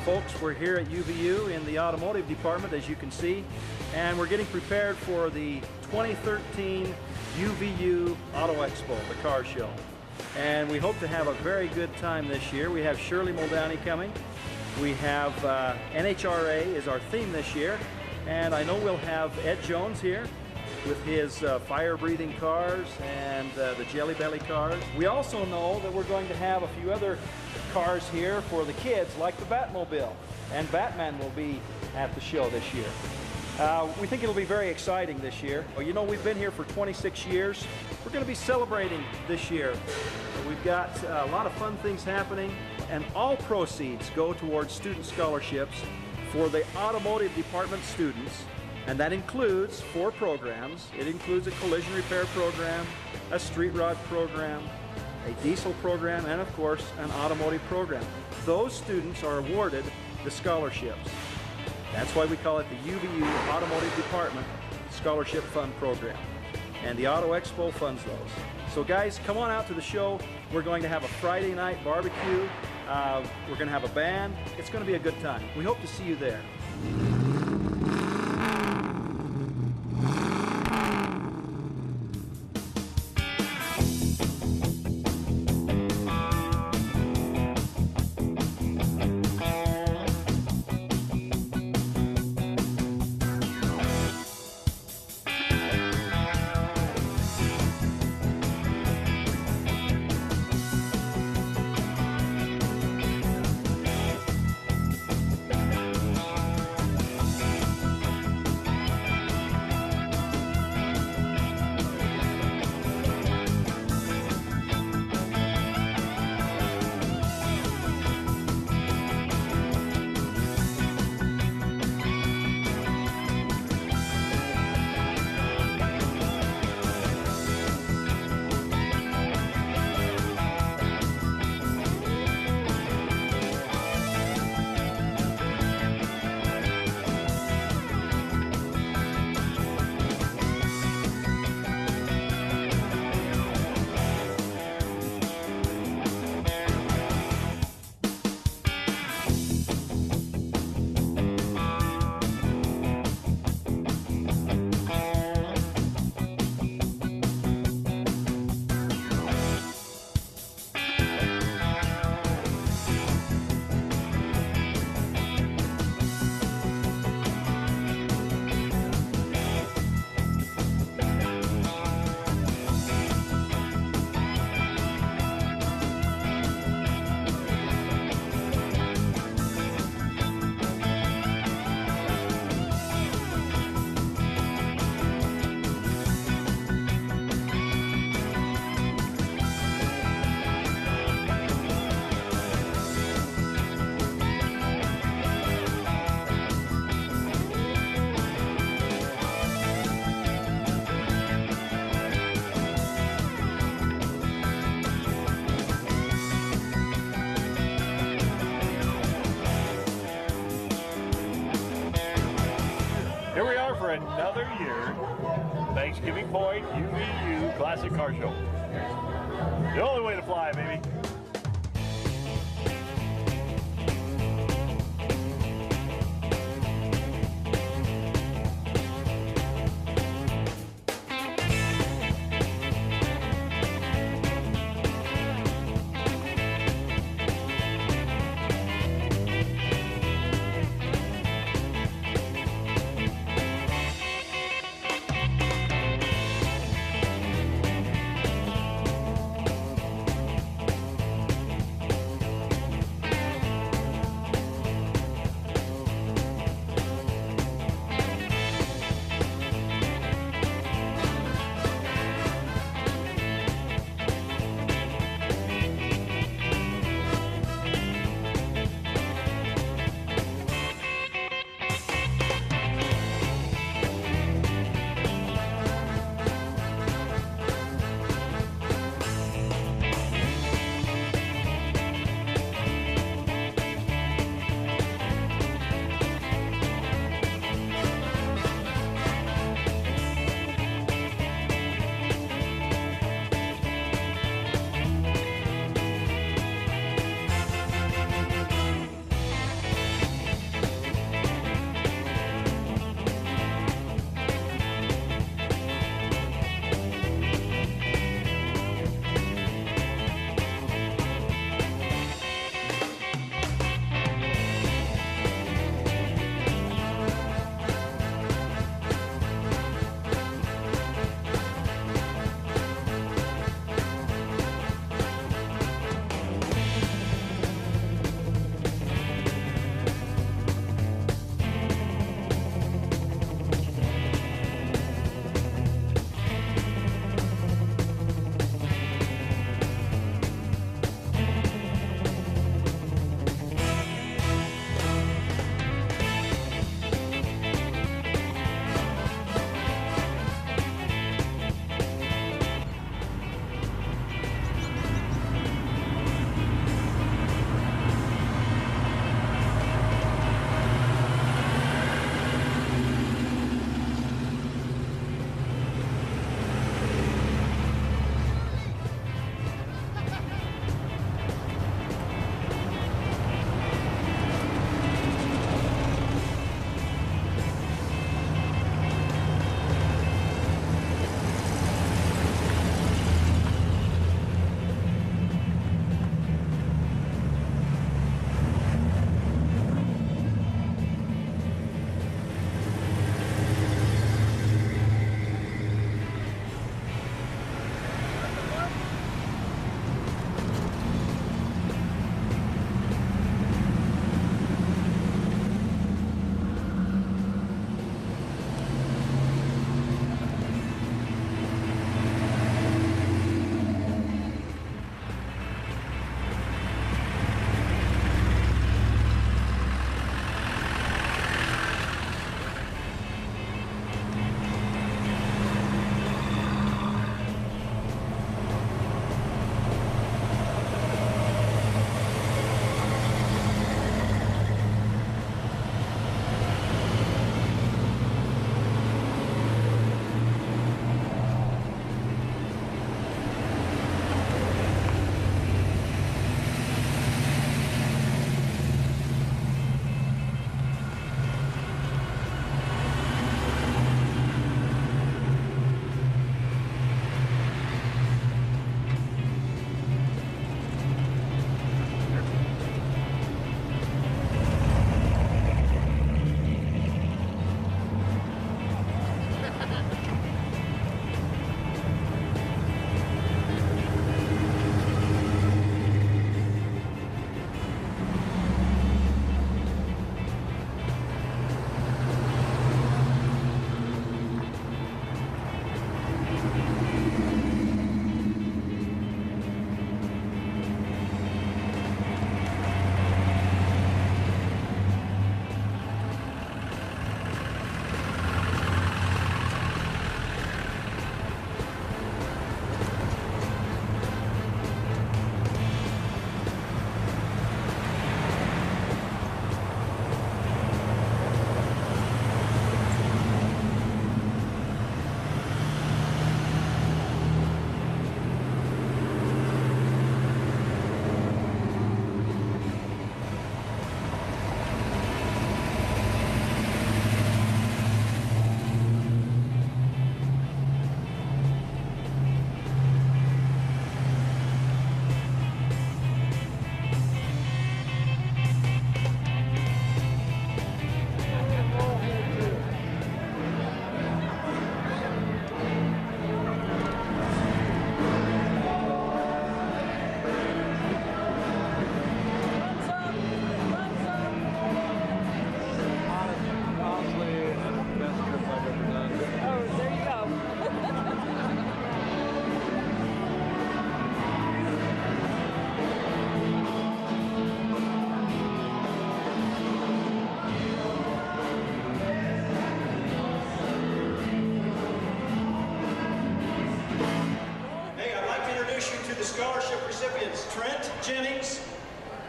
folks, we're here at UVU in the automotive department, as you can see, and we're getting prepared for the 2013 UVU Auto Expo, the car show. And we hope to have a very good time this year. We have Shirley Muldowney coming. We have NHRA is our theme this year, and I know we'll have Ed Jones here with his fire-breathing cars and the Jelly Belly cars. We also know that we're going to have a few other cars here for the kids, like the Batmobile, and Batman will be at the show this year. We think it'll be very exciting this year. Well, you know, we've been here for 26 years. We're going to be celebrating this year. We've got a lot of fun things happening, and all proceeds go towards student scholarships for the automotive department students, and that includes 4 programs. It includes a collision repair program, a street rod program, a diesel program, and of course an automotive program. Those students are awarded the scholarships. That's why we call it the UVU Automotive Department Scholarship Fund Program. And the Auto Expo funds those. So guys, come on out to the show. We're going to have a Friday night barbecue. We're going to have a band. It's going to be a good time. We hope to see you there. Here we are for another year, Thanksgiving Point UVU Classic Car Show. The only way to fly, baby.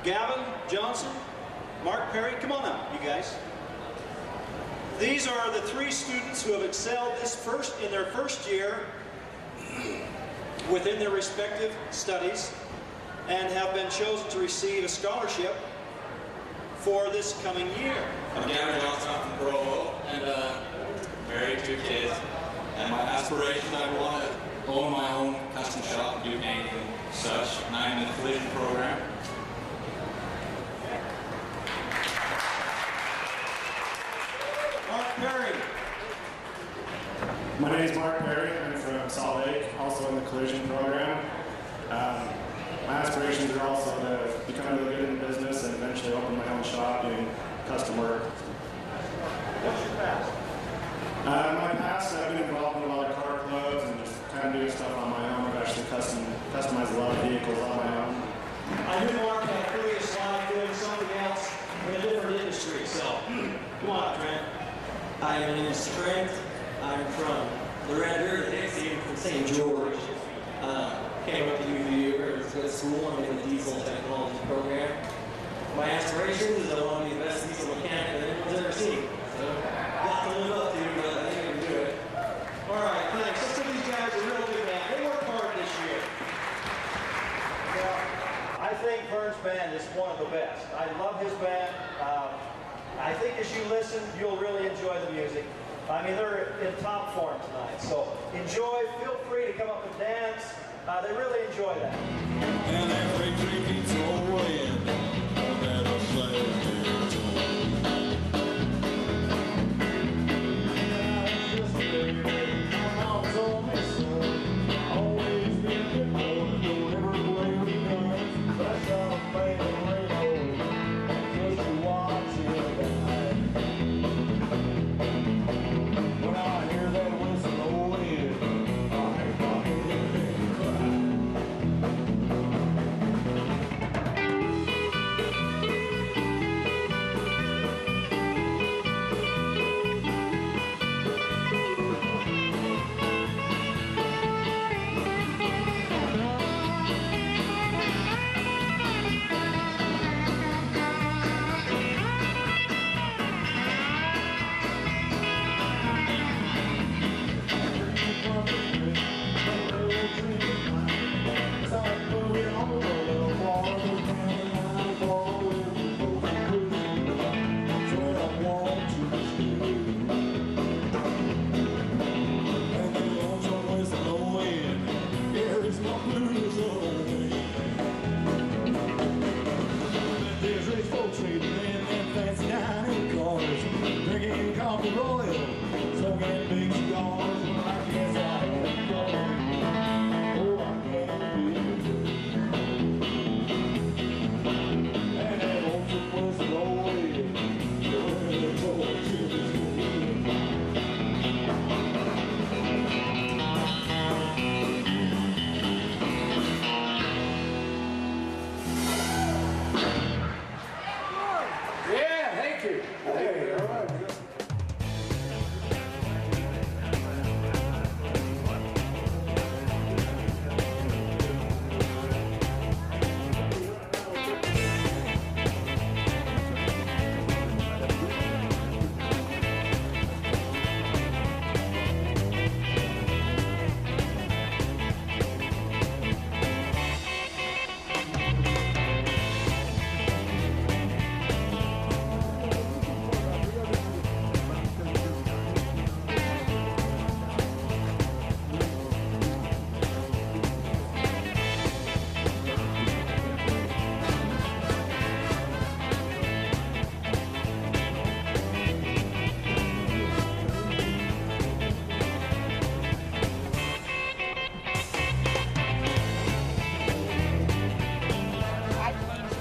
Gavin Johnson, Mark Perry. Come on up, you guys. These are the 3 students who have excelled in their first year within their respective studies and have been chosen to receive a scholarship for this coming year. I'm Gavin Johnson, I'm from Provo, and married 2 kids. And my aspiration, I want to own my own custom shop and do anything such. And I'm in the collision program. Mark Perry. My name is Mark Perry. I'm from Salt Lake, also in the collision program. My aspirations are also to become really good in business and eventually open my own shop doing custom work. What's your past? My past, I've been involved in a lot of car clubs and just kind of doing stuff on my own. I've actually customized a lot of vehicles on my own. I knew Mark had a previous life doing something else in a different industry, so come on up, Trent. Hi, my name is Trent. I'm from Loretta, Dixie, from St. George. Came up to UVU, or was good school. I'm in the diesel technology program. My aspirations is I want to be the best diesel mechanic that anyone's ever seen. So, got to live up to, but I think I can do it. All right, thanks. Let's give these guys a real big hand. They worked hard this year. Well, I think Vern's band is one of the best. I love his band. I think as you listen, you'll really enjoy the music. I mean, they're in top form tonight. So enjoy, feel free to come up and dance. They really enjoy that. And every drink it's away, never play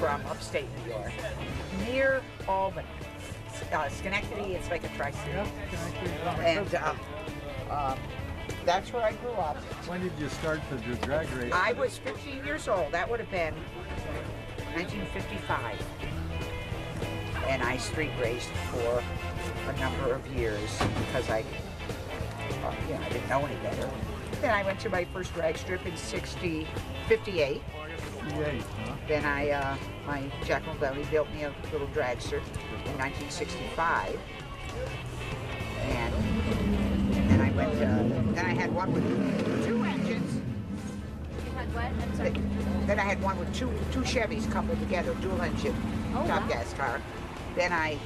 From upstate New York, near Albany. Schenectady, it's like a tri-city. And that's where I grew up. When did you start to do drag racing? I was 15 years old. That would have been 1955. And I street raced for a number of years because I didn't know any better. Then I went to my first drag strip in 58. 58, huh? Then my Jack Muldowney built me a little dragster in 1965. And then I went, then I had one with 2 engines. You had what? I'm sorry. Then I had one with two Chevys coupled together, dual engine, top gas car. Then I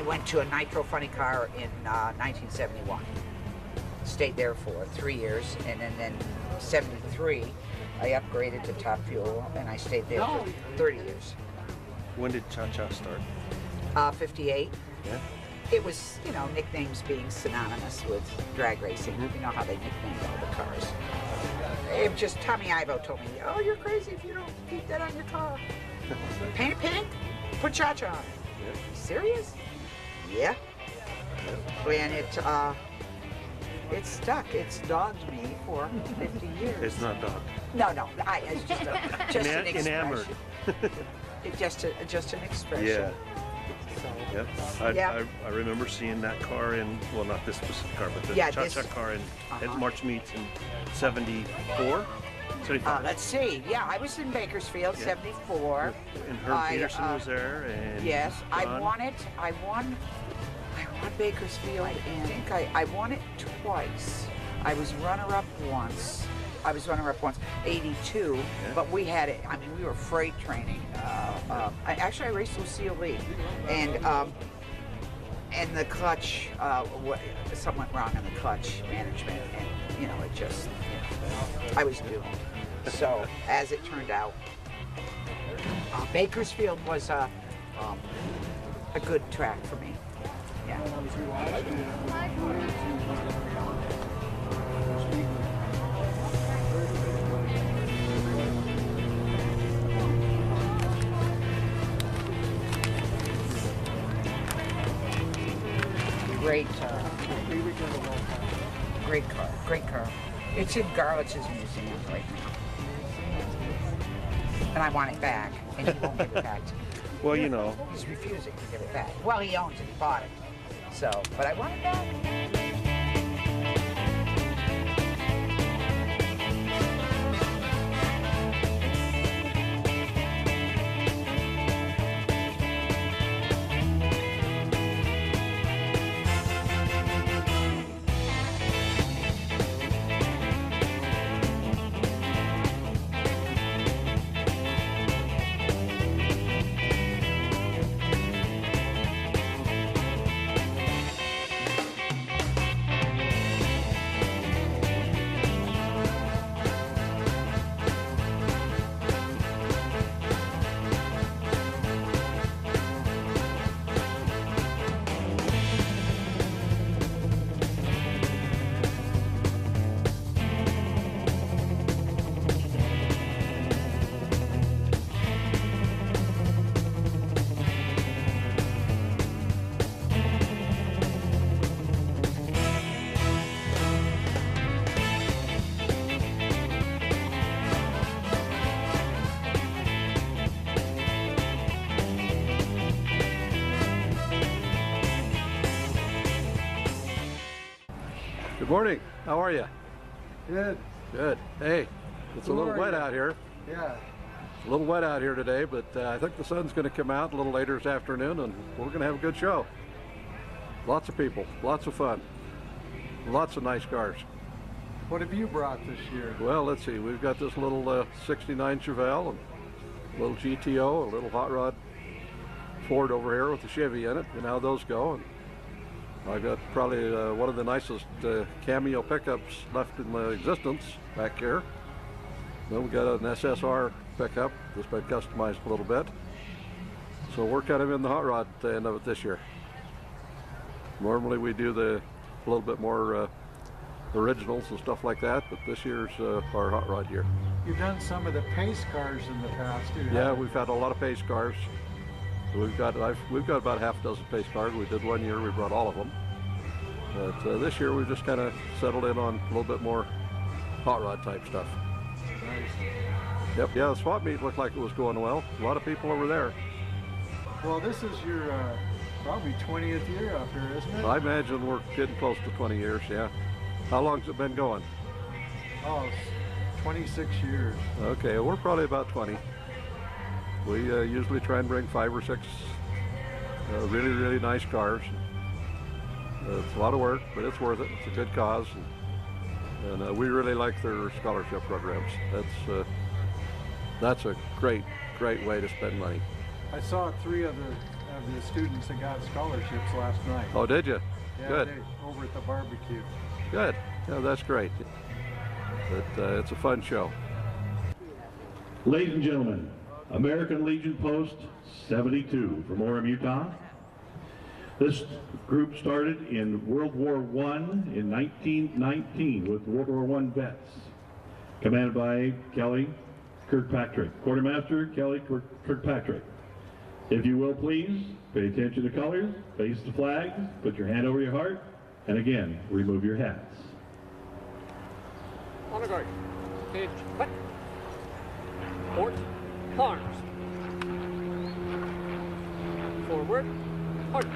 went to a nitro funny car in 1971. Stayed there for 3 years, and then 73, I upgraded to top fuel, and I stayed there for 30 years. When did Cha-Cha start? 58. Yeah. It was, you know, nicknames being synonymous with drag racing. You know how they nicknamed all the cars. It just, Tommy Ivo told me, oh, you're crazy if you don't keep that on your car. Paint it pink, put Cha-Cha on it. Yeah. Serious? Yeah. And it stuck. It's dogged me for 50 years. It's not dogged. No, it's just an expression. Enamored. It's just an expression. Yeah. So, Yep. I remember seeing that car in, well, not this specific car, but the Cha-Cha car at March Meets in 74? 75. Let's see. Yeah, I was in Bakersfield, 74. And Herb Peterson was there. And yes, John. I won Bakersfield, and I won it twice. I was runner-up once. 82, but we had it. I mean, we were freight training. Actually, I raced Lucille Lee, and the clutch, something went wrong in the clutch management, and you know, it just, I was doomed. So, as it turned out, Bakersfield was a good track for me. Yeah. Great car. It's in Garlitz's museum right now. And I want it back, and he won't give it back to me. Well, you know. He's refusing to give it back. Well, he owns it, he bought it. So, but I want it back. Good morning. How are you? Good. Good. Hey, it's a little wet out here. Yeah. It's a little wet out here today, but I think the sun's going to come out a little later this afternoon, and we're going to have a good show. Lots of people, lots of fun, lots of nice cars. What have you brought this year? Well, let's see. We've got this little 69 Chevelle, and a little GTO, a little hot rod Ford over here with a Chevy in it, and how those go. And I've got probably one of the nicest Cameo pickups left in existence back here. Then we got an SSR pickup that's been customized a little bit. So we're kind of in the hot rod end of it this year. Normally we do a little bit more originals and stuff like that, but this year's our hot rod year. You've done some of the pace cars in the past, too. Yeah, we've had a lot of pace cars. We've got about half a dozen pace cars. We did one year, we brought all of them. But this year we've just kind of settled in on a little bit more hot rod type stuff. Nice. Yep, yeah, the swap meet looked like it was going well. A lot of people over there. Well, this is your probably 20th year up here, isn't it? I imagine we're getting close to 20 years, yeah. How long's it been going? Oh, 26 years. Okay, we're probably about 20. We usually try and bring 5 or 6 really, really nice cars. It's a lot of work, but it's worth it. It's a good cause, and we really like their scholarship programs. That's a great way to spend money. I saw 3 of the students that got scholarships last night. Oh, did you? Yeah, Good. Over at the barbecue. Good. Yeah, that's great. It's a fun show. Ladies and gentlemen, American Legion Post 72 from Orem, Utah. This group started in World War I in 1919 with World War I vets, commanded by Kelly Kirkpatrick, Quartermaster Kelly Kirkpatrick. If you will please, pay attention to colors, face the flag, put your hand over your heart, and again, remove your hats. Honor guard. Pitch. Put. Port. Arms. Forward. Punch.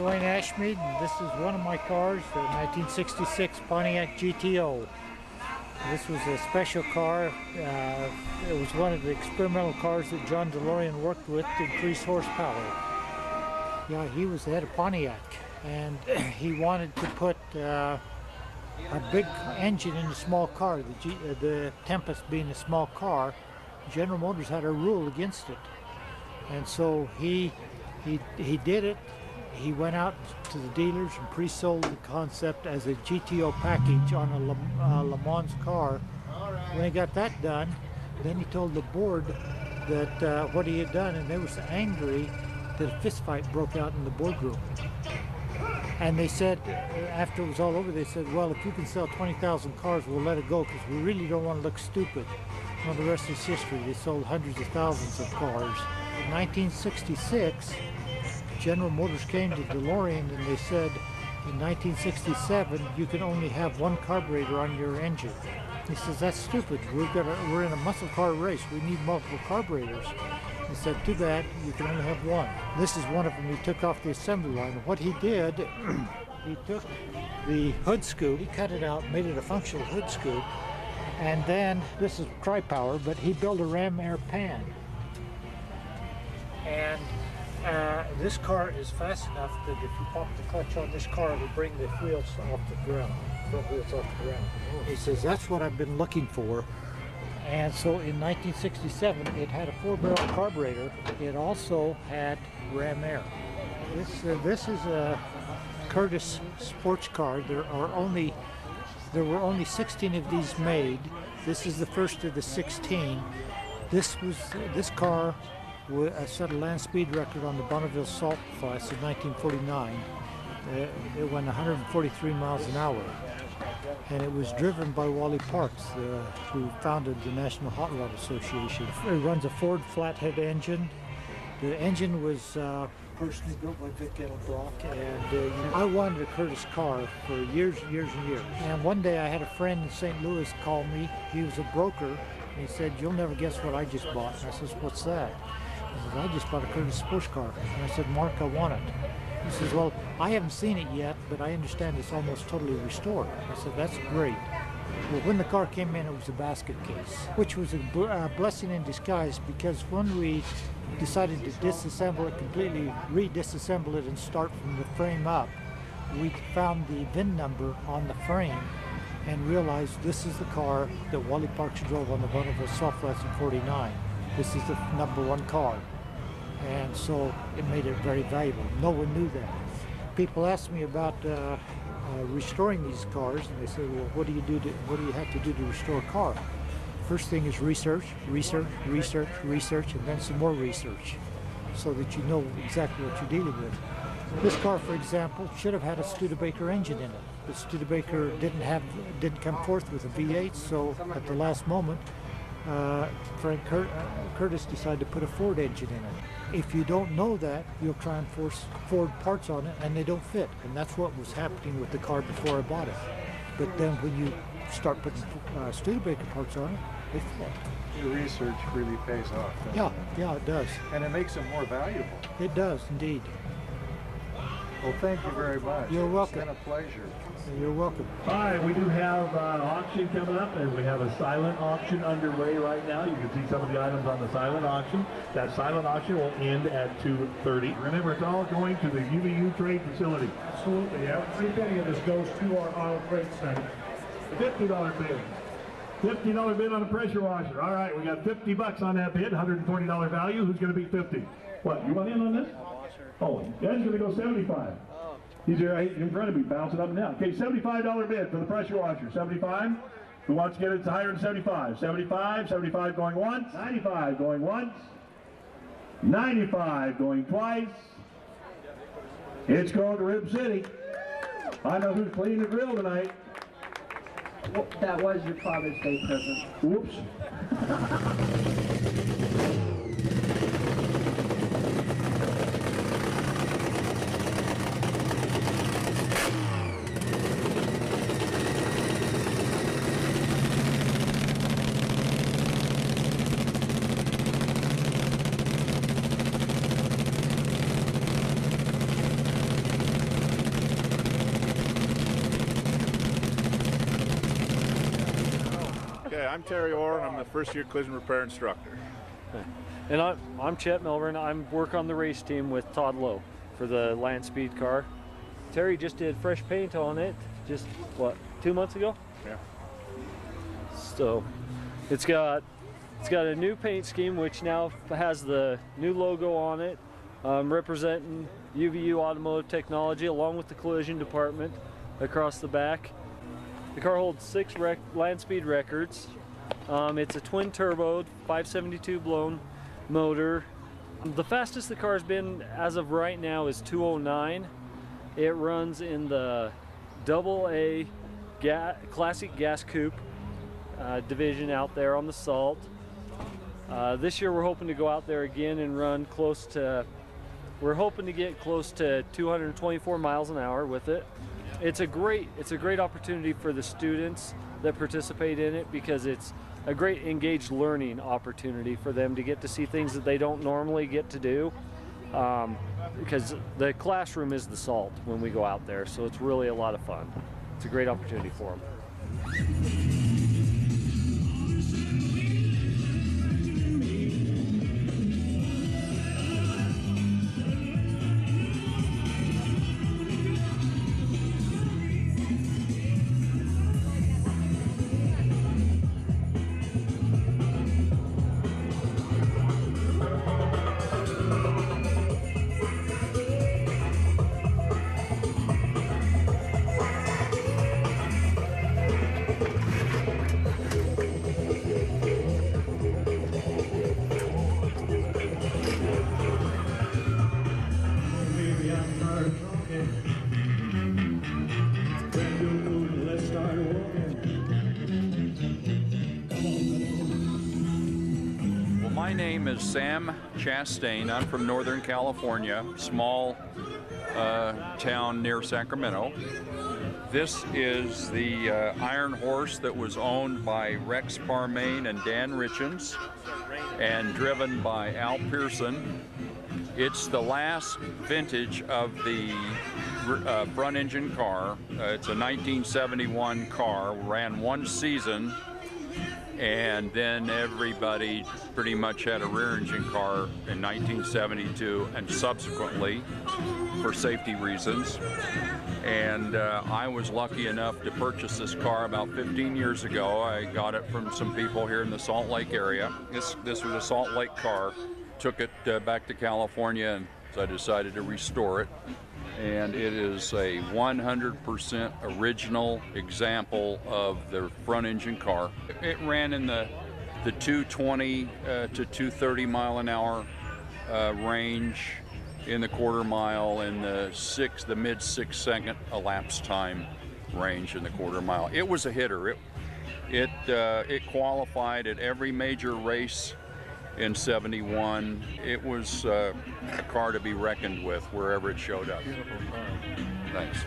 Dwayne Ashmead, and this is one of my cars, the 1966 Pontiac GTO. This was a special car. It was one of the experimental cars that John DeLorean worked with to increase horsepower. Yeah, he was the head of Pontiac, and he wanted to put a big engine in a small car. The Tempest being a small car, General Motors had a rule against it, and so he did it. He went out to the dealers and pre-sold the concept as a GTO package on a Le Mans car. When he got that done, then he told the board that what he had done, and they were so angry that a fist fight broke out in the boardroom. And they said, after it was all over, they said, well, if you can sell 20,000 cars, we'll let it go, because we really don't want to look stupid. Well, the rest is history. They sold hundreds of thousands of cars. In 1966, General Motors came to DeLorean and they said, in 1967, you can only have one carburetor on your engine. He says, that's stupid. We're in a muscle car race. We need multiple carburetors. He said, too bad, you can only have one. This is one of them he took off the assembly line. What he did, he took the hood scoop, he cut it out, made it a functional hood scoop, and then, this is tri-power, but he built a ram air pan. And this car is fast enough that if you pop the clutch on this car, it'll bring the wheels off the ground, front wheels off the ground. He says, that's what I've been looking for. And so in 1967, it had a 4-barrel carburetor. It also had ram air. This is a Curtiss sports car. There were only 16 of these made. This is the first of the 16. This car set a land speed record on the Bonneville Salt Flats in 1949. It went 143 miles an hour. And it was driven by Wally Parks, who founded the National Hot Rod Association. It runs a Ford flathead engine. The engine was personally built by Vic Edelbrock, and I wanted a Curtiss car for years and years and years. And one day I had a friend in St. Louis call me. He was a broker, and he said, you'll never guess what I just bought. And I says, what's that? He says, I just bought a Curtiss sports car. And I said, Mark, I want it. He says, well, I haven't seen it yet, but I understand it's almost totally restored. I said, that's great. Well, when the car came in, it was a basket case, which was a blessing in disguise, because when we decided to disassemble it completely, re-disassemble it and start from the frame up, we found the VIN number on the frame and realized this is the car that Wally Parks drove on the Bonneville Salt Flats in '49. This is the #1 car. And so it made it very valuable. No one knew that. People asked me about restoring these cars, and they said, well, what do you have to do to restore a car? First thing is research, and then some more research, so that you know exactly what you're dealing with. This car, for example, should have had a Studebaker engine in it, but Studebaker didn't come forth with a V8, so at the last moment, Frank Curtiss decided to put a Ford engine in it. If you don't know that, you'll try and force Ford parts on it, and they don't fit. And that's what was happening with the car before I bought it. But then when you start putting Studebaker parts on it, they fit. The research really pays off. Yeah, it does. And it makes them more valuable. It does, indeed. Well, thank you very much. You're welcome. It's been a pleasure. You're welcome. All right, we do have an auction coming up, and we have a silent auction underway right now. You can see some of the items on the silent auction. That silent auction will end at 2:30. Remember, it's all going to the UVU trade facility. Absolutely, yeah. Every penny of this goes to our auto trade center. $50 bid. $50 bid on a pressure washer. All right, we got $50 on that bid, $140 value. Who's going to be 50? What, you want in on this? Oh, Ed's going to go 75. He's right in front of me, bouncing up and down. Okay, $75 bid for the pressure washer. 75. Who wants to get it to higher than 75? 75, 75 going once, 95 going once, 95 going twice. It's going to Rib City. I know who's cleaning the grill tonight. Well, that was your Father's Day present. Whoops. I'm Terry Orr, and I'm the first-year collision repair instructor. And I'm Chet Melbourne. I work on the race team with Todd Lowe for the Land Speed car. Terry just did fresh paint on it, just what, 2 months ago? Yeah. So it's got a new paint scheme, which now has the new logo on it, representing UVU Automotive Technology along with the collision department across the back. The car holds 6 land speed records. It's a twin turbo 572 blown motor. The fastest the car's been as of right now is 209. It runs in the AA classic gas coupe division out there on the Salt. This year we're hoping to go out there again and run close to, we're hoping to get close to 224 miles an hour with it. It's a great opportunity for the students that participate in it, because it's a great engaged learning opportunity for them to get to see things that they don't normally get to do, because the classroom is the Salt when we go out there, so it's really a lot of fun. It's a great opportunity for them. My name is Sam Chastain. I'm from Northern California, small town near Sacramento. This is the Iron Horse that was owned by Rex Parmain and Dan Richens and driven by Al Pearson. It's the last vintage of the front engine car. It's a 1971 car, ran 1 season, and then everybody pretty much had a rear engine car in 1972 and subsequently for safety reasons. And I was lucky enough to purchase this car about 15 years ago. I got it from some people here in the Salt Lake area. This was a Salt Lake car. Took it back to California, and so I decided to restore it. And it is a 100% original example of the front engine car. It ran in the 220 to 230 mile an hour range in the quarter mile, and the mid 6 second elapsed time range in the quarter mile. It was a hitter. It qualified at every major race in '71. It was a car to be reckoned with wherever it showed up. Beautiful car. Thanks.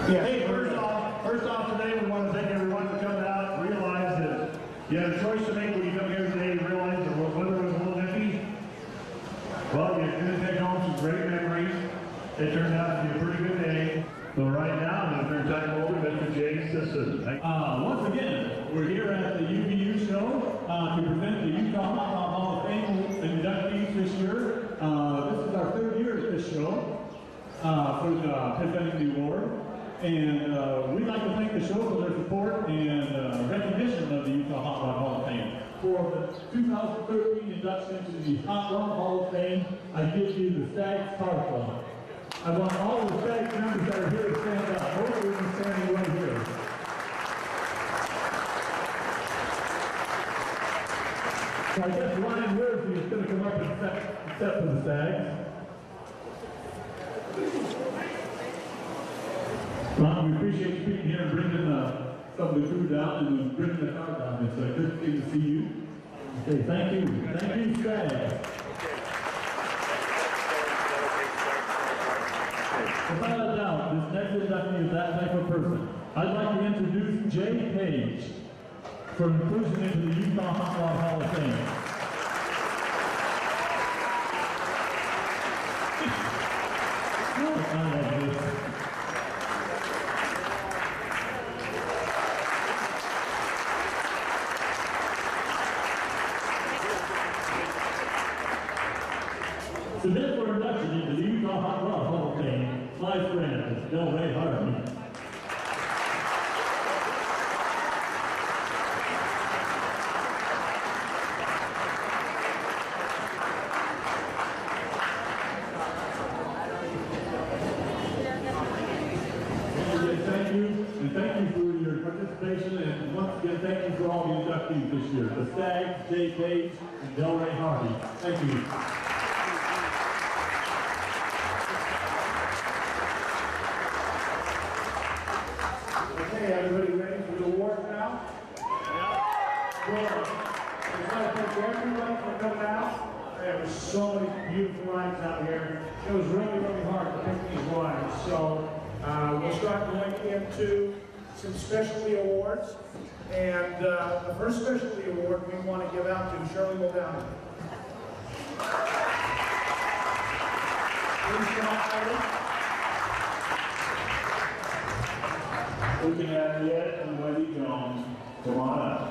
Yeah, hey, first off today, we want to thank everyone for coming out. Realize that you had a choice to make when you come here today, and realize that the weather was a little nippy. Well, you're going to take home some great memories. It turned out to be a pretty good day. So right now, I'm going to turn time over to Mr. Jay Sisson. Once again, we're here at the UVU show to present the Utah Hall of Fame inductees this year. This is our 3rd year at this show for presenting the award. And we'd like to thank the show for their support and recognition of the Utah Hot Rod Hall of Fame. For the 2013 induction to the Hot Rod Hall of Fame, I give you the Stags Car Club. I want all the Stags members that are here to stand up. Most of them are standing right here. So I guess Ryan Worthy is going to come up and set for the Stags. Ron, we appreciate you being here and bringing some of the crew down and bringing the car down. It's a good thing to see you. Okay, thank you. Thank you, Stags. Without a doubt, this next inductee is that type of person. I'd like to introduce Jay Page for inclusion into the Utah Hot Rod Hall of Fame. I love this. Submit for induction into the Utah Hot Rod Hall of Fame, my friend, Del Ray Harvey. Thank you, and thank you for your participation, and once again, thank you for all the inductees this year. The Stags, Jay Page, and Del Ray Harvey. Thank you. Okay, everybody ready for the awards now? Yeah. Good. I'd like to thank everyone for coming out. There were so many beautiful rides out here. It was really, really hard to pick these rides. So we'll start going into some specialty awards. And the first specialty award we want to give out to Shirley Muldowney. Please come out, Shirley. Looking at Ed and Wendy Jones. Come on up.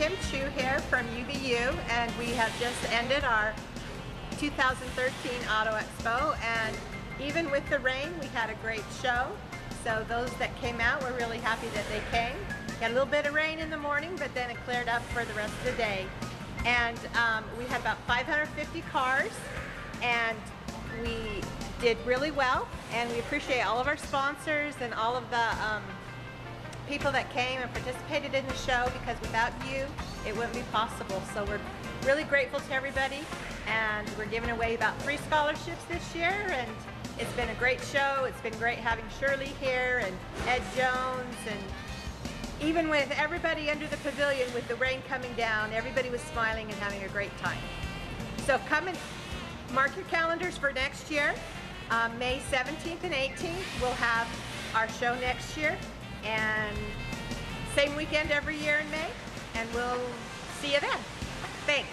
Kim Chu here from UVU, and we have just ended our 2013 Auto Expo, and even with the rain, we had a great show. So those that came out, we're really happy that they came. Got a little bit of rain in the morning, but then it cleared up for the rest of the day. And we had about 550 cars, and we did really well, and we appreciate all of our sponsors and all of the people that came and participated in the show, because without you, it wouldn't be possible. So we're really grateful to everybody, and we're giving away about 3 scholarships this year, and it's been a great show. It's been great having Shirley here and Ed Jones, and even with everybody under the pavilion with the rain coming down, everybody was smiling and having a great time. So come and mark your calendars for next year. May 17th and 18th, we'll have our show next year, and same weekend every year in May, and we'll see you then. Thanks.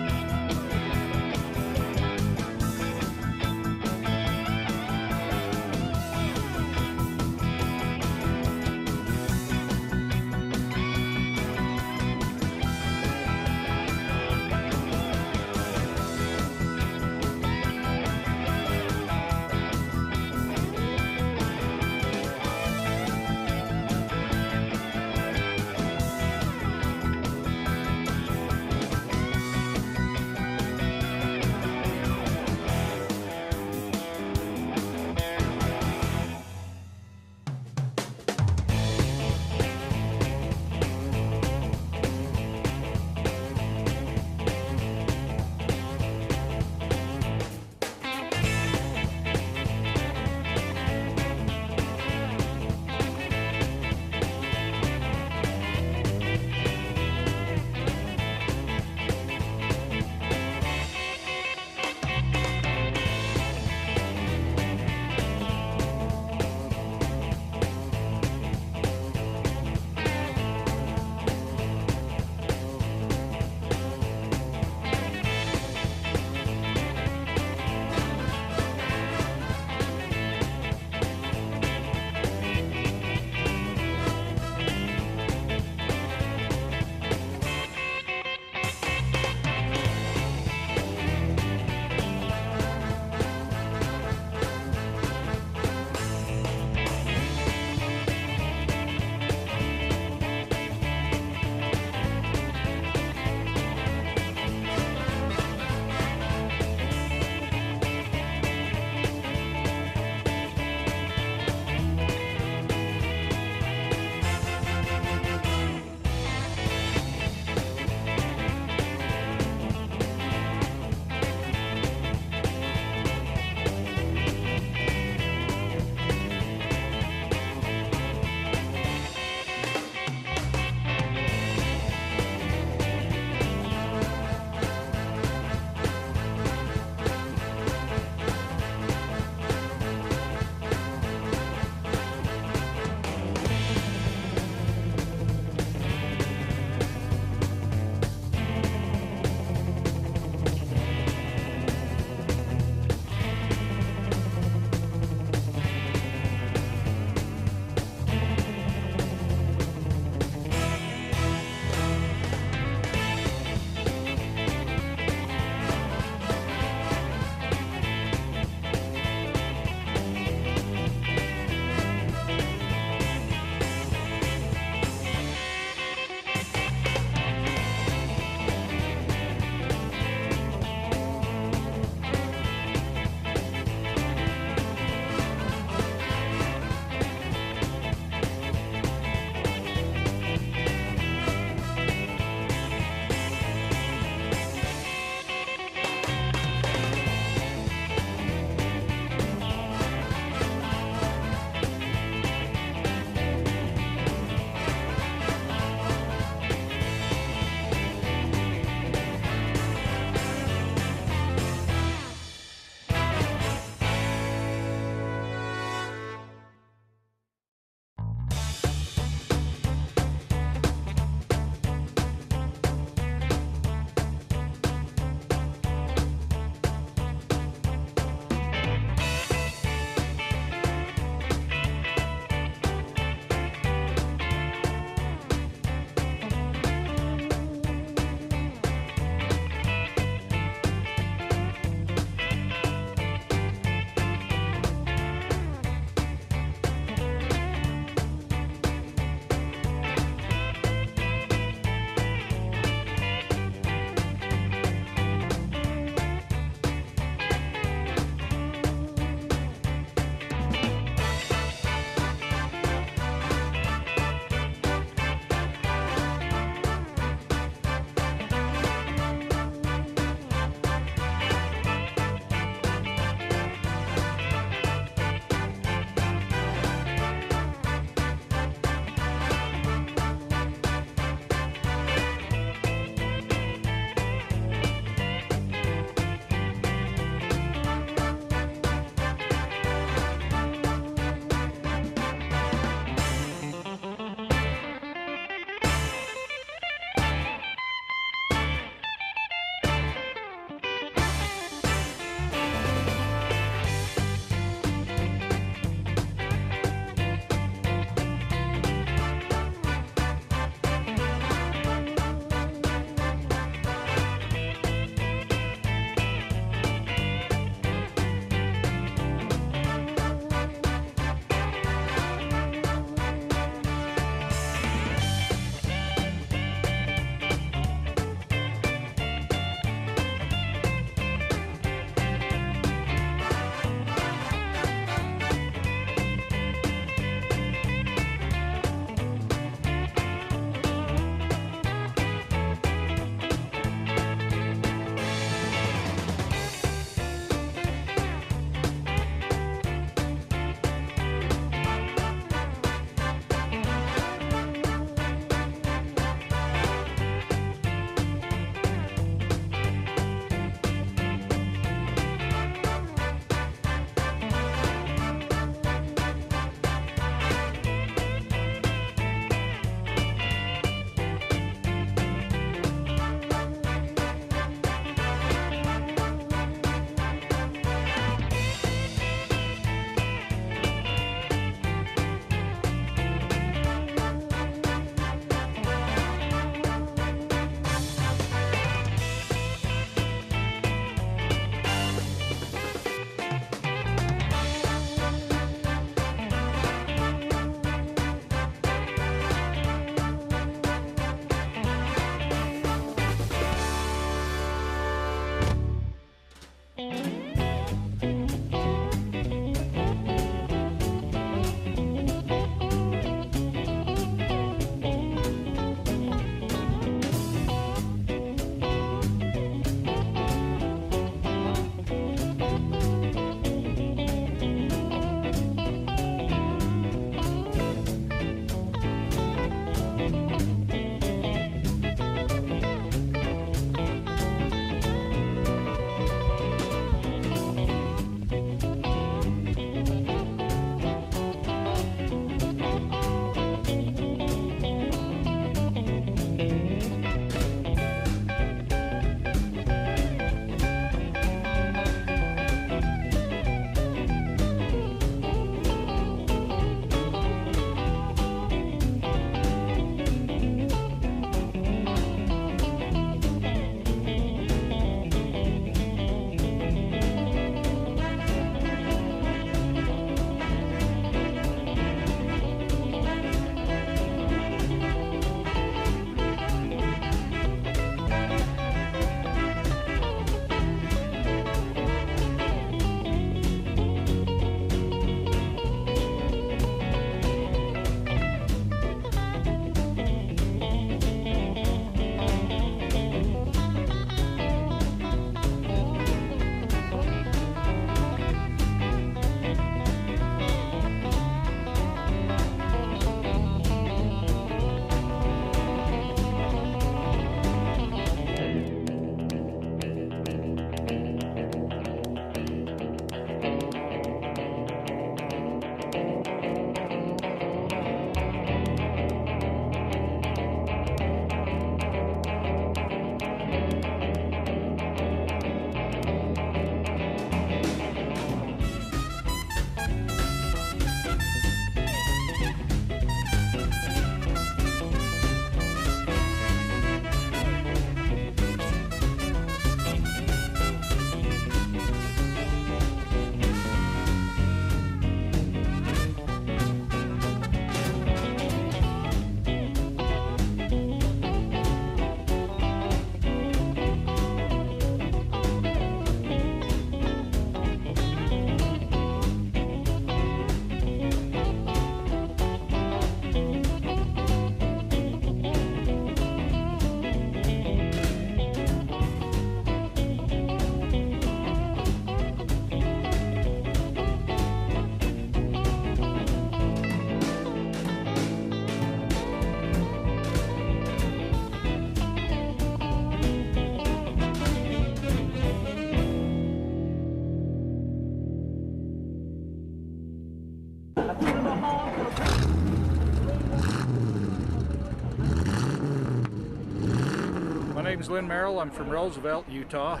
name's Lynn Merrill. I'm from Roosevelt, Utah,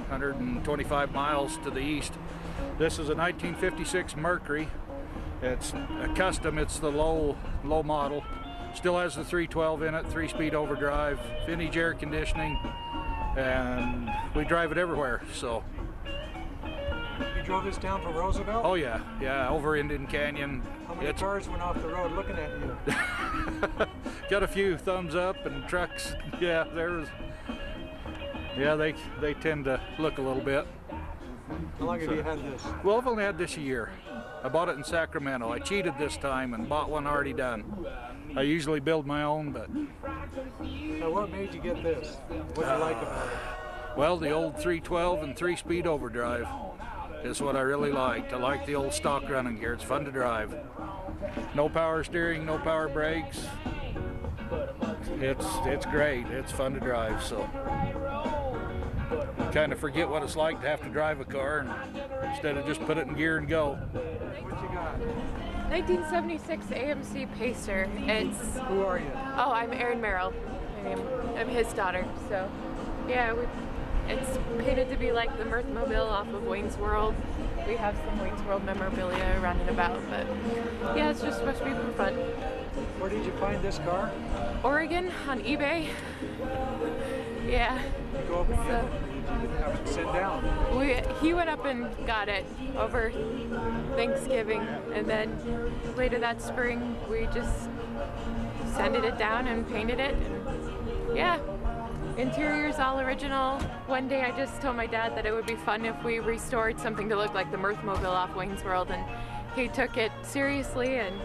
125 miles to the east. This is a 1956 Mercury. It's a custom, it's the low model. Still has the 312 in it, 3-speed overdrive, vintage air conditioning, and we drive it everywhere, so. You drove this down from Roosevelt? Oh yeah, over Indian Canyon. How many cars went off the road looking at you? Got a few thumbs up and trucks. Yeah, they tend to look a little bit. How long have you had this? Well, I've only had this a year. I bought it in Sacramento. I cheated this time and bought one already done. I usually build my own, but. Now, what made you get this? What do you like about it? Well, the old 312 and 3-speed overdrive is what I really liked. I like the old stock running gear. It's fun to drive. No power steering, no power brakes. It's great. It's fun to drive. So kind of forget what it's like to have to drive a car, and instead of just put it in gear and go. What you got? 1976 AMC Pacer. It's. Who are you? Oh, I'm Erin Merrill. I'm his daughter. So, yeah, it's painted to be like the Mirthmobile off of Wayne's World. We have some Wayne's World memorabilia running about, but yeah, it's just supposed to be for fun. Where did you find this car? Oregon, on eBay. Yeah. You go up and get it? You didn't have to sit down. He went up and got it over Thanksgiving, and then later that spring we just sanded it down and painted it. And yeah, interior's all original. One day I just told my dad that it would be fun if we restored something to look like the Mirthmobile off Wayne's World, and he took it seriously, and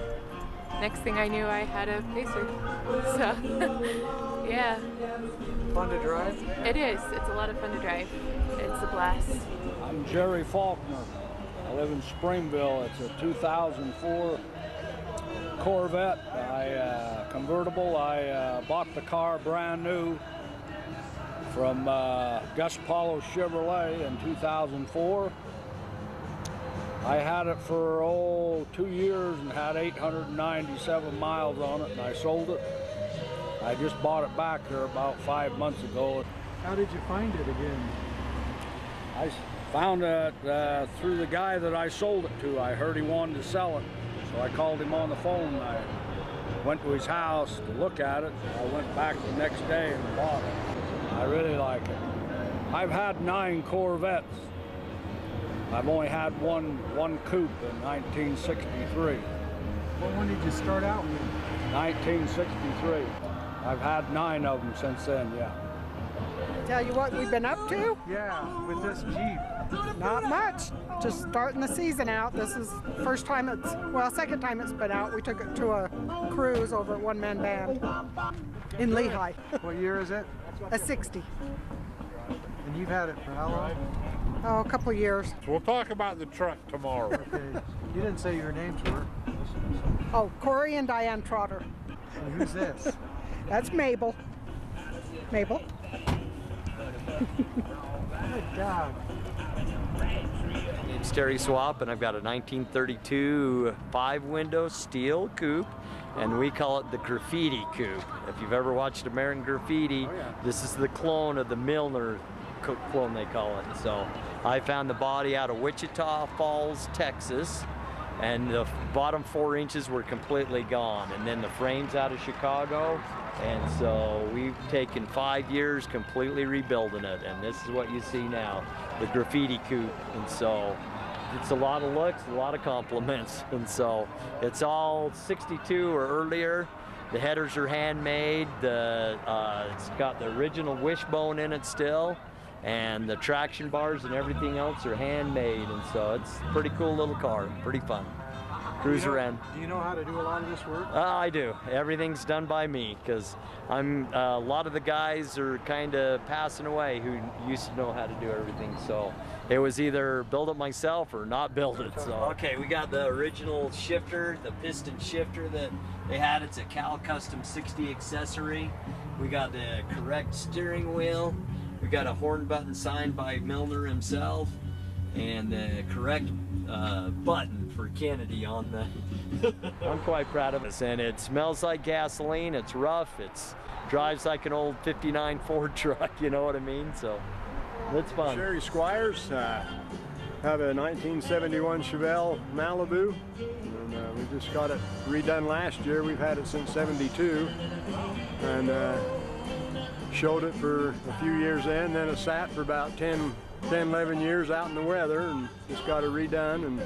next thing I knew I had a Pacer. So yeah. Fun to drive? It is. It's a lot of fun to drive. It's a blast. I'm Jerry Faulkner. I live in Springville. It's a 2004 Corvette. Convertible. I bought the car brand new from Gus Paulo Chevrolet in 2004. I had it for 2 years and had 897 miles on it, and I sold it. I just bought it back here about 5 months ago. How did you find it again? I found it through the guy that I sold it to. I heard he wanted to sell it, so I called him on the phone. I went to his house to look at it. I went back the next day and bought it. I really like it. I've had 9 Corvettes. I've only had one coupe in 1963. Well, when did you start out with? 1963. I've had 9 of them since then, yeah. Tell you what we've been up to? Yeah, with this Jeep. Not much. Just starting the season out. This is second time it's been out. We took it to a cruise over at One Man Band in Lehigh. What year is it? A 60. And you've had it for how long? Oh, a couple of years. So we'll talk about the truck tomorrow. Okay. You didn't say your names were. Oh, Corey and Diane Trotter. And who's this? That's Mabel. Mabel. Good God. My name's Terry Swap, and I've got a 1932 5-window steel coupe, and we call it the Graffiti Coupe. If you've ever watched American Graffiti, this is the clone of the Milner clone, they call it. So I found the body out of Wichita Falls, Texas, and the bottom 4 inches were completely gone, and then the frame's out of Chicago, and so we've taken 5 years completely rebuilding it, and this is what you see now, the Graffiti Coupe. And so it's a lot of looks, a lot of compliments, and so it's all 62 or earlier. The headers are handmade. It's got the original wishbone in it still, and the traction bars and everything else are handmade, and so it's a pretty cool little car, pretty fun. Cruise around. Do you know how to do a lot of this work? I do. Everything's done by me, because a lot of the guys are kind of passing away who used to know how to do everything, so it was either build it myself or not build it. So okay, we got the original shifter, the piston shifter that they had. It's a Cal Custom 60 accessory. We got the correct steering wheel. We got a horn button signed by Milner himself. and the correct button for Kennedy on the... I'm quite proud of it. And it smells like gasoline, it's rough, it's drives like an old 59 Ford truck, you know what I mean? So it's fun. Sherry Squires, have a 1971 Chevelle Malibu, and we just got it redone last year. We've had it since '72, and showed it for a few years then it sat for about 10, 11 years out in the weather, and just got it redone and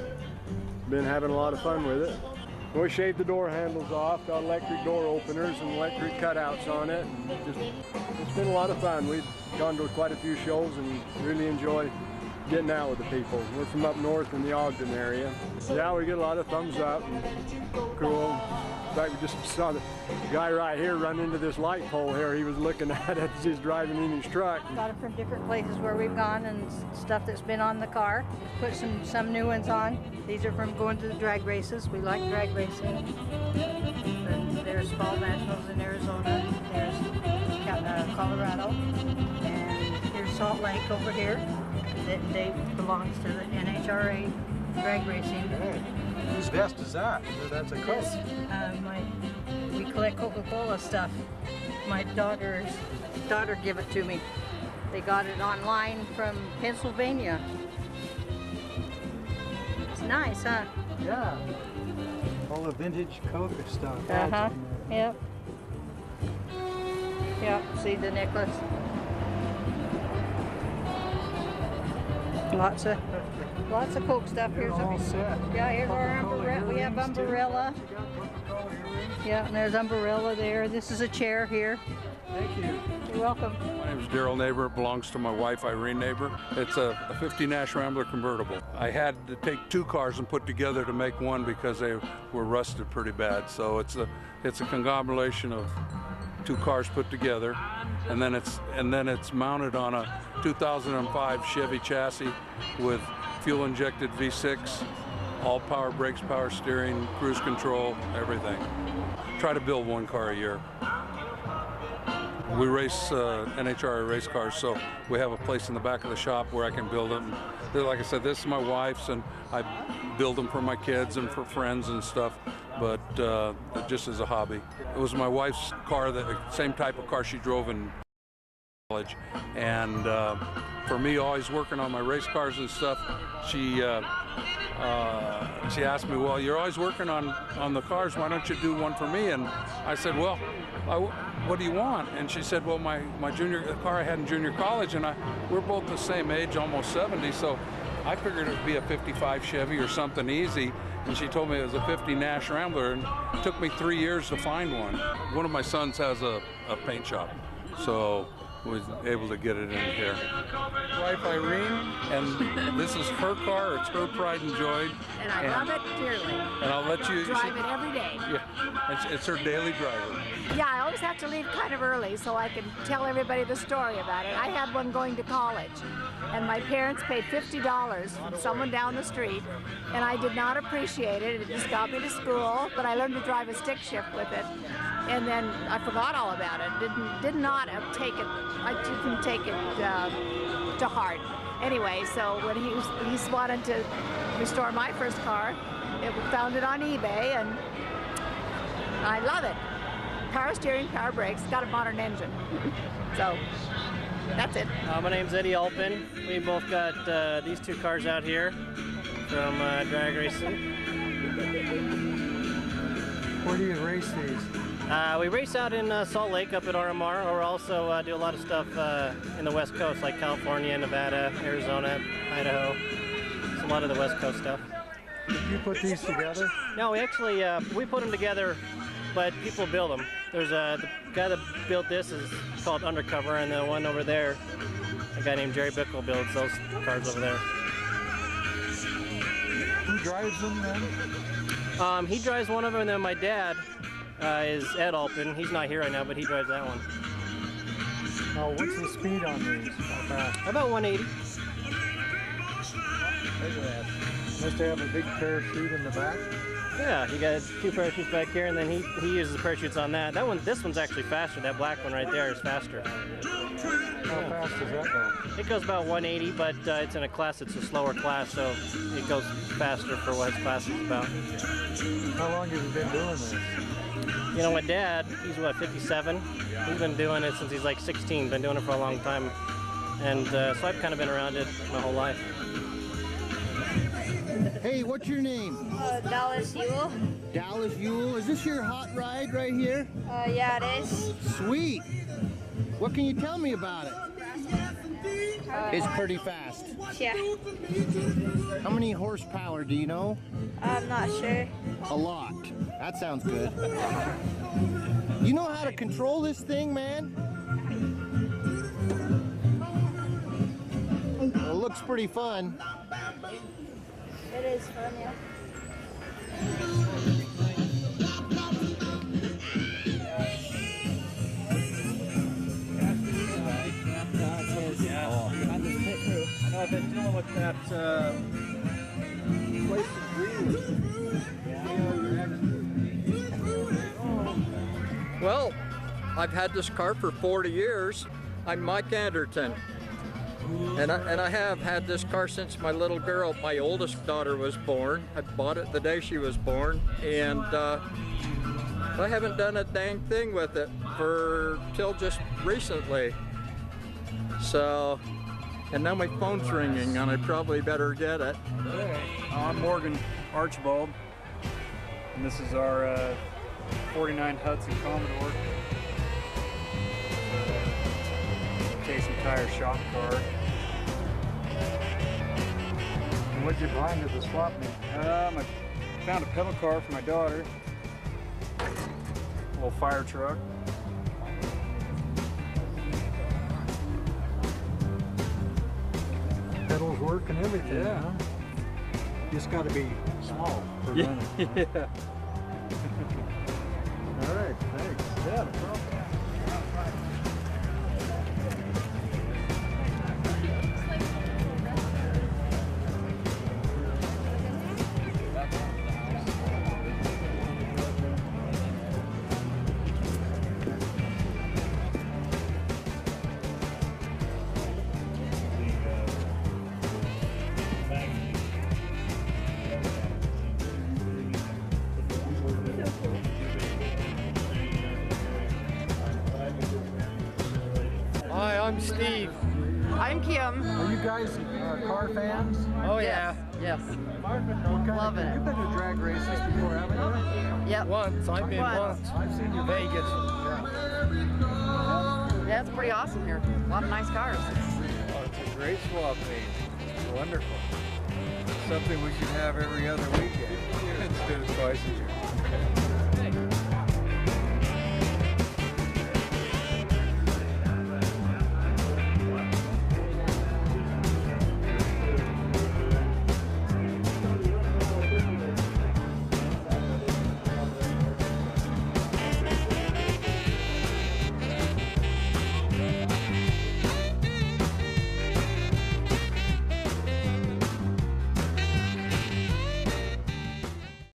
been having a lot of fun with it. We shaved the door handles off, got electric door openers and electric cutouts on it, and it's been a lot of fun. We've gone to quite a few shows and really enjoy getting out with the people. We're from up north in the Ogden area. Yeah, we get a lot of thumbs up and cool. In fact, we just saw the guy right here run into this light pole here. He was looking at it as he's driving in his truck. Got it from different places where we've gone and stuff that's been on the car. Put some new ones on. These are from going to the drag races. We like drag racing. And there's Fall Nationals in Arizona. There's Colorado. And here's Salt Lake over here. They belongs to the NHRA drag racing. Whose vest is that? That's a coat. We collect Coca-Cola stuff. My daughter gave it to me. They got it online from Pennsylvania. It's nice, huh? Yeah. All the vintage Coke stuff. Uh-huh. Yep. Yep. See the necklace? Lots of Coke stuff. Here's here's our umbrella. We have umbrella. Yeah, and there's umbrella there. This is a chair here. Thank you. You're welcome. My name is Daryl Neighbor. It belongs to my wife, Irene Neighbor. It's a 50 Nash Rambler convertible. I had to take two cars and put together to make one because they were rusted pretty bad. So it's a conglomeration of two cars put together, and then it's mounted on a 2005 Chevy chassis with fuel-injected V6, all power brakes, power steering, cruise control, everything. Try to build one car a year. We race NHRA race cars, so we have a place in the back of the shop where I can build them. Like I said, this is my wife's, and I build them for my kids and for friends and stuff, but just as a hobby. It was my wife's car, the same type of car she drove in college, and for me, always working on my race cars and stuff, she asked me, well, you're always working on the cars, why don't you do one for me? And I said, well, what do you want? And she said, well, my car I had in junior college, and we're both the same age, almost 70, so I figured it would be a 55 Chevy or something easy. And she told me it was a 50 Nash Rambler, and it took me 3 years to find one. One of my sons has a paint shop, so was able to get it in here. Wife Irene, and this is her car. It's her pride and joy. And I love it dearly. And I'll let you drive it every day. Yeah, it's her daily driver. Yeah, I always have to leave kind of early so I can tell everybody the story about it. I had one going to college, and my parents paid $50 from someone down the street, and I did not appreciate it. It just got me to school, but I learned to drive a stick shift with it, and then I forgot all about it. Did not take it. I didn't take it to heart. Anyway, so when he wanted to restore my first car, found it on eBay, and I love it. Power steering, power brakes, got a modern engine. So that's it. My name's Eddie Alpin. We both got these two cars out here from drag racing. Where do you race these? We race out in Salt Lake up at RMR, or also do a lot of stuff in the West Coast, like California, Nevada, Arizona, Idaho. It's a lot of the West Coast stuff. Did you put these together? No, we actually we put them together, but people build them. There's the guy that built this is called Undercover, and the one over there, a guy named Jerry Bickle builds those cars over there. Who drives them then? He drives one of them, and then my dad is Ed Alpin. He's not here right now, but he drives that one. Oh, what's the speed on these? About 180. Look at that. Must have a big parachute in the back. Yeah, he got two parachutes back here, and then he uses the parachutes on that. This one's actually faster. That black one right there is faster. How fast does that go? It goes about 180, but it's in a class, it's a slower class, so it goes faster for what its class is about. How long have you been doing this? You know, my dad, he's what, 57? He's been doing it since he's like 16, been doing it for a long time. And so I've kind of been around it my whole life. Hey, what's your name? Dallas Ewell. Dallas Ewell. Is this your hot ride right here? Yeah, it is. Sweet. What can you tell me about it? It's pretty fast. Yeah. How many horsepower do you know? I'm not sure. A lot. That sounds good. You know how to control this thing, man? It looks pretty fun. It is fun, yeah. I've been dealing with that place Well, I've had this car for 40 years. I'm Mike Anderton. And I have had this car since my little girl, my oldest daughter, was born. I bought it the day she was born, and I haven't done a dang thing with it till just recently. So, and now my phone's ringing, and I probably better get it. I'm Morgan Archibald, and this is our 49 Hudson Commodore. Case and tire shop car. And what'd you find at the swap meet? I found a pedal car for my daughter. A little fire truck. Pedals work and everything, Yeah. huh? Just got to be small for running. Yeah. All right, thanks. Yeah, no problem. Hi, I'm Steve. I'm Kim. Are you guys car fans? Oh yeah. Yes. Loving it. You've been to drag races before, haven't you? Yep. Once. I've been once. I've seen you Vegas. Yeah, it's pretty awesome here. A lot of nice cars. Oh, it's a great swap meet. It's wonderful. It's something we should have every other weekend instead of twice a year.